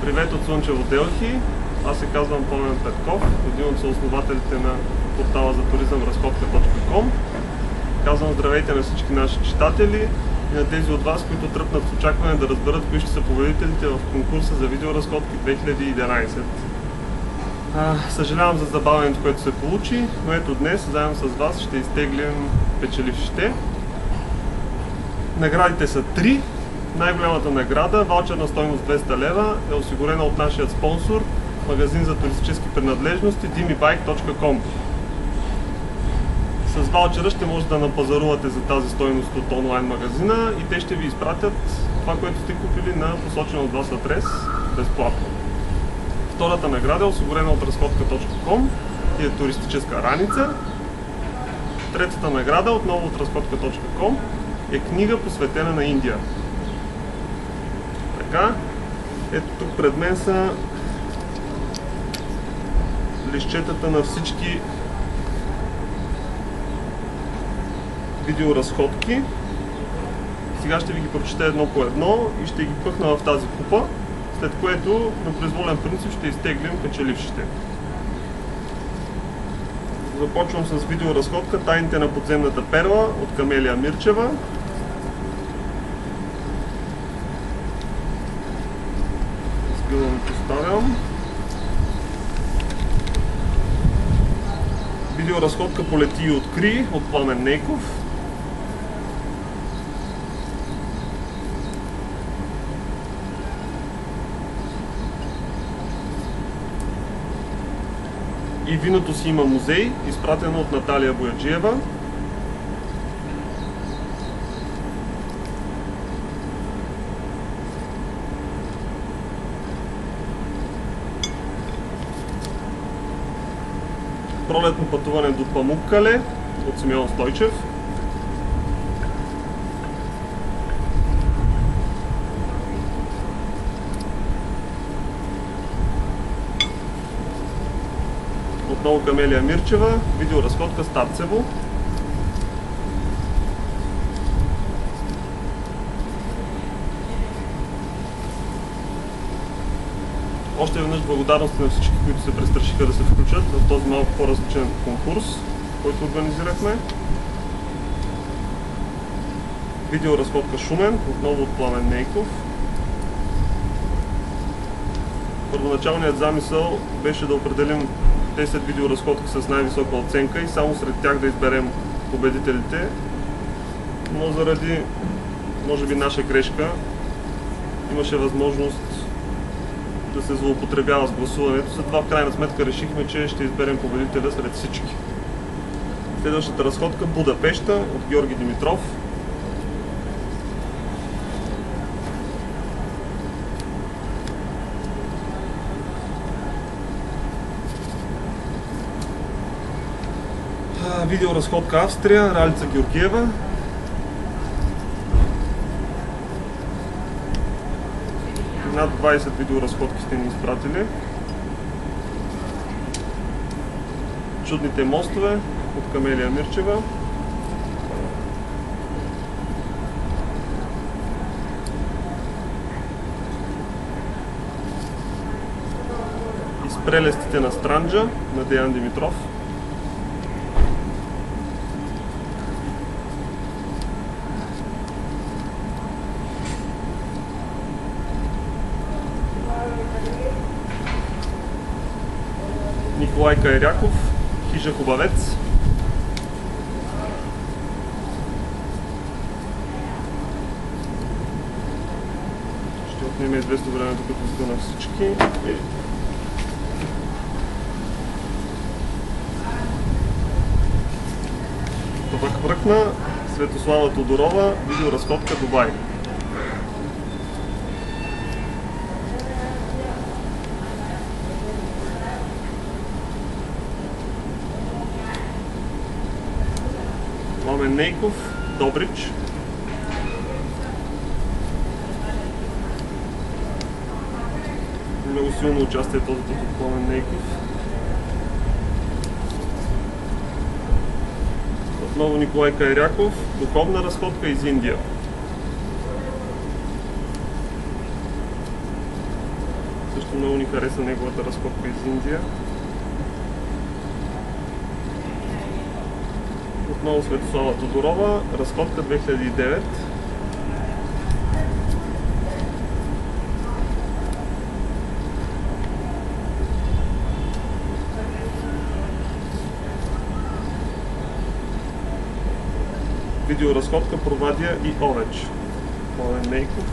Привет от Слънчево Делхи. Аз се казвам Пламен Петков, един от съоснователите на портала за туризъм разходка.com. Казвам здравейте на всички наши читатели и на тези от вас, които тръпнат в очакване да разберат кои ще са победителите в конкурса за видеоразходки 2011. Съжалявам за забавянето, което се получи, но ето днес заедно с вас ще изтеглим печелившите. Наградите са 3. Най-голямата награда, ваучер на стойност 200 лева, е осигурена от нашия спонсор, магазин за туристически принадлежности dimibike.com. С ваучера ще може да напазарувате за тази стойност от онлайн магазина и те ще ви изпратят това, което сте купили на посочен от вас адрес безплатно. Втората награда е осигурена от разходка.com и е туристическа раница. Третата награда, отново от разходка.com, е книга посветена на Индия. Така, ето тук пред мен са листчетата на всички видеоразходки. Сега ще ви ги прочета едно по едно и ще ги пъхна в тази купа, след което на произволен принцип ще изтеглим печелившите. Започвам с видеоразходка "Тайните на подземната перла" от Камелия Мирчева. Сгъвам и поставям. Видеоразходка "Полети и откри" от Пламен Нейков. "И виното си има музей", изпратено от Наталия Бояджиева. "Пролетно пътуване до Памуккале" от Симеон Стойчев. Отново Камелия Мирчева, видеоразходка "Старцево". Още веднъж благодарности на всички, които се престрашиха да се включат в този малко по-различен конкурс, който организирахме. Видеоразходка "Шумен", отново от Пламен Нейков. Първоначалният замисъл беше да определим 10 видеоразходки с най-висока оценка и само сред тях да изберем победителите, но заради, може би, наша грешка имаше възможност да се злоупотребява с гласуването. След това в крайна сметка решихме, че ще изберем победителя сред всички. Следващата разходка "Будапеща" от Георги Димитров. Видеоразходка "Австрия", Ралица Георгиева. Над 20 видеоразходки сте ни изпратили. "Чудните мостове" от Камелия Мирчева. "Из прелестите на Странджа" на Деян Димитров. Николай Кайряков, "Хижа хубавец". Ще отнеме известно време, докато сгъна всички. Това хвъркна Светослава Тодорова, видеоразходка "Дубай". Пламен Нейков, Добрич. Много силно участие този път от Пламен Нейков. Отново Николай Кайряков, "Духовна разходка из Индия". много ни хареса неговата разходка из Индия. Отново Светослава Тодорова, разходка 2009. Видеоразходка Провадия и Овеч. Пламен Нейков.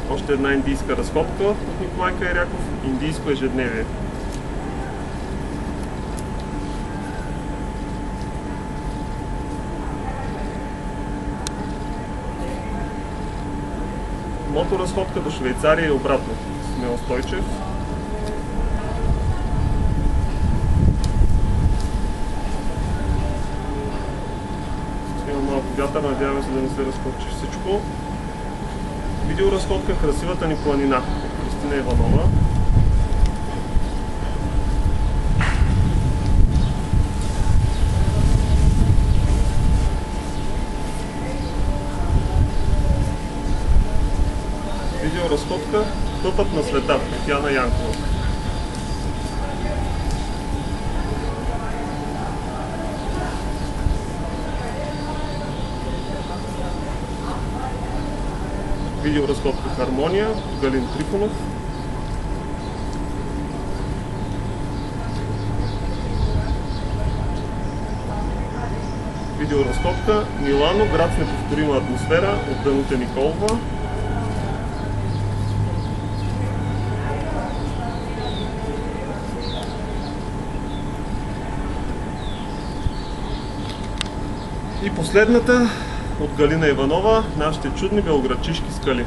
Още една индийска разходка от Николай Кайряков. Индийско ежедневие. Моторазходка до Швейцария и обратно. Смел Стойчев. Има малко вятър, надяваме се да не се разхочи всичко. Видеоразходка Красивата ни планина от Кристина Иванова. Видеоразходка Пъпът на света, Татяна Янкова. Видеоразходка Хармония, Галин Трифонов. Видеоразходка Милано, град с неповторима атмосфера от Данута Николова. И последната от Галина Иванова, нашите чудни белоградчишки скали.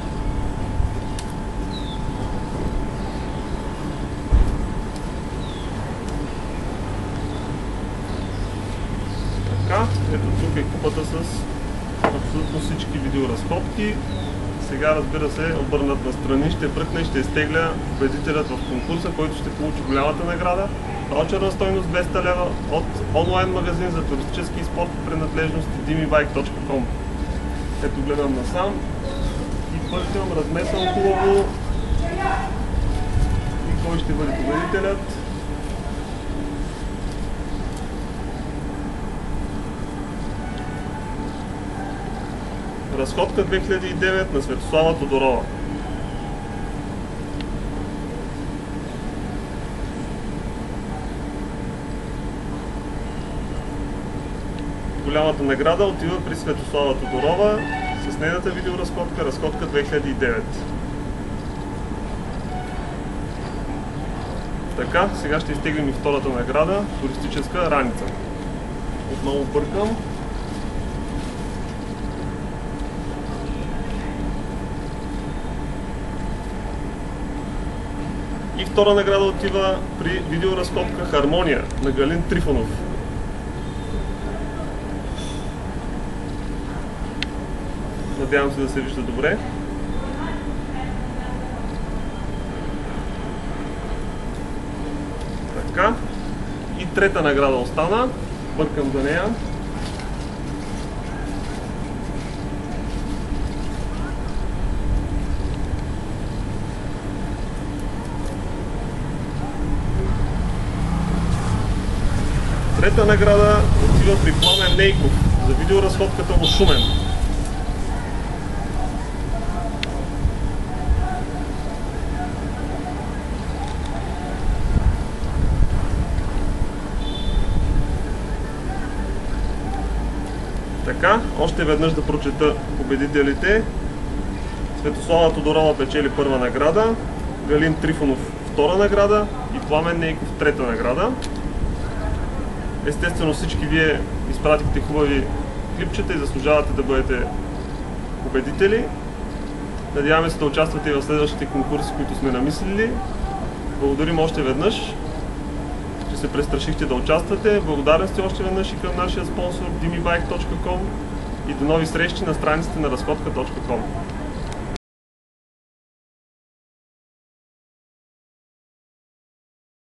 Така, ето тук е купата с абсолютно всички видеоразходки. Сега, разбира се, обърнат на страни, ще бръкне и ще изтегля победителят в конкурса, който ще получи голямата награда. Ваучер на стойност 200 лева от онлайн магазин за туристически и спортни принадлежности dimibike.com. Ето гледам насам и бъркам, размесвам хубаво и кой ще бъде победителят. Разходка 2009 на Светослава Тодорова. Голямата награда отива при Светослава Тодорова с нейната видеоразходка, разходка 2009. Така, сега ще изтеглим и втората награда, туристическа раница. Отново бъркам. И втора награда отива при видеоразходка Хармония на Галин Трифонов. Надявам се да се вижда добре. Така. И трета награда остана. Бъркам за нея. Трета награда отива при Пламен Нейков за видеоразходката му Шумен. Така, още веднъж да прочета победителите. Светослава Тодорова печели първа награда, Галин Трифонов втора награда и Пламен Нейков трета награда. Естествено всички вие изпратихте хубави клипчета и заслужавате да бъдете победители. Надяваме се да участвате и в следващите конкурси, които сме намислили. Благодарим още веднъж, че се престрашихте да участвате. Благодарности още веднъж и към нашия спонсор dimibike.com и до нови срещи на страниците на разходка.com.